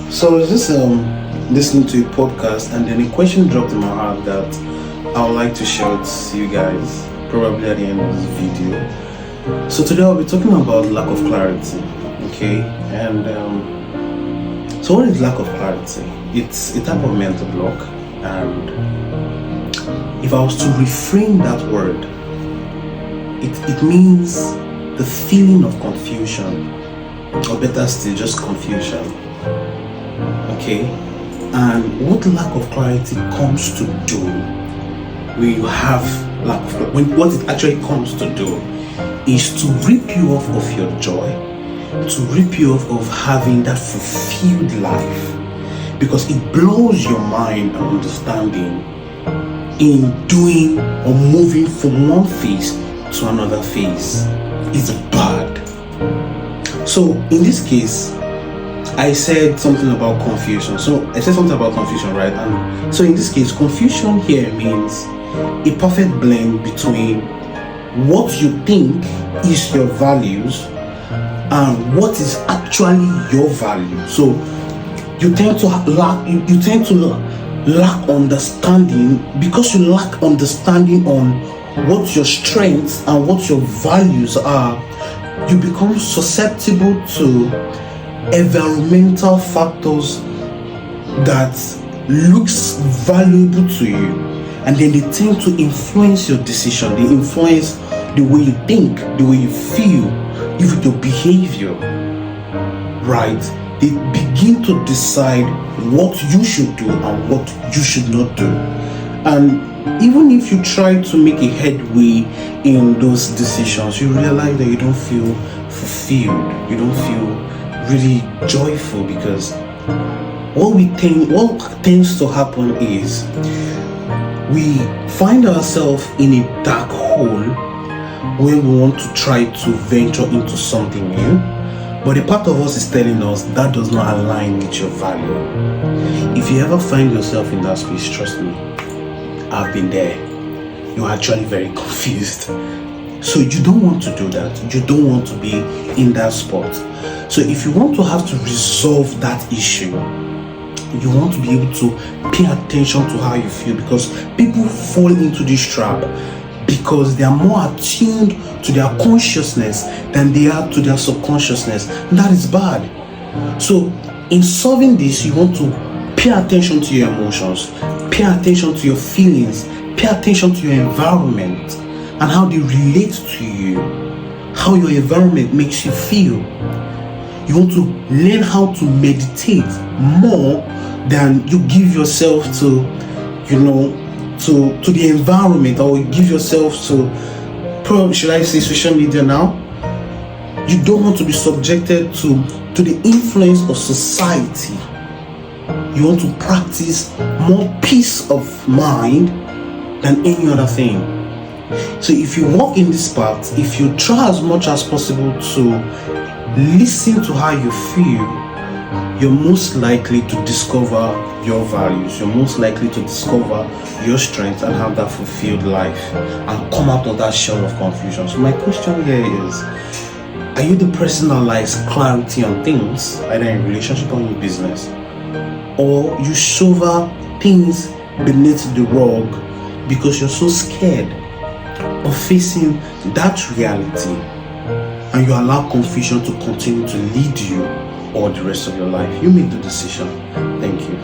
So I was just listening to a podcast, and then a question dropped in my heart that I would like to share with you guys, probably at the end of this video. So today I'll be talking about lack of clarity. Okay, and so what is lack of clarity? It's a type of mental block, and if I was to reframe that word, it means the feeling of confusion, or better still, just confusion. Okay, and what lack of clarity comes to do when you have lack of clarity, what it actually comes to do is to rip you off of your joy, to rip you off of having that fulfilled life, because it blows your mind and understanding in doing or moving from one phase to another phase. It's bad. So in this case, I said something about confusion. So I said something about confusion, right? And so in this case, confusion here means a perfect blend between what you think is your values and what is actually your value. So you tend to lack understanding. Because you lack understanding on what your strengths and what your values are, you become susceptible to environmental factors that looks valuable to you, and then they tend to influence your decision. They influence the way you think, the way you feel, even your behavior, right? They begin to decide what you should do and what you should not do. And even if you try to make a headway in those decisions, you realize that you don't feel fulfilled, you don't feel really joyful, because what tends to happen is we find ourselves in a dark hole when we want to try to venture into something new, but a part of us is telling us that does not align with your value. If you ever find yourself in that space, trust me, I've been there. You're actually very confused. So you don't want to do that. You don't want to be in that spot. So if you want to have to resolve that issue, you want to be able to pay attention to how you feel, because people fall into this trap because they are more attuned to their consciousness than they are to their subconsciousness. And that is bad. So in solving this, you want to pay attention to your emotions, pay attention to your feelings, pay attention to your environment and how they relate to you, how your environment makes you feel. You want to learn how to meditate more than you give yourself to, to the environment, or give yourself to, probably should I say, social media now. You don't want to be subjected to the influence of society. You want to practice more peace of mind than any other thing. So if you walk in this path, if you try as much as possible to listen to how you feel, you're most likely to discover your values. You're most likely to discover your strengths and have that fulfilled life and come out of that shell of confusion. So my question here is, are you the person that likes clarity on things, either in relationship or in business? Or you shovel things beneath the rug because you're so scared of facing that reality, and you allow confusion to continue to lead you all the rest of your life? You make the decision. Thank you.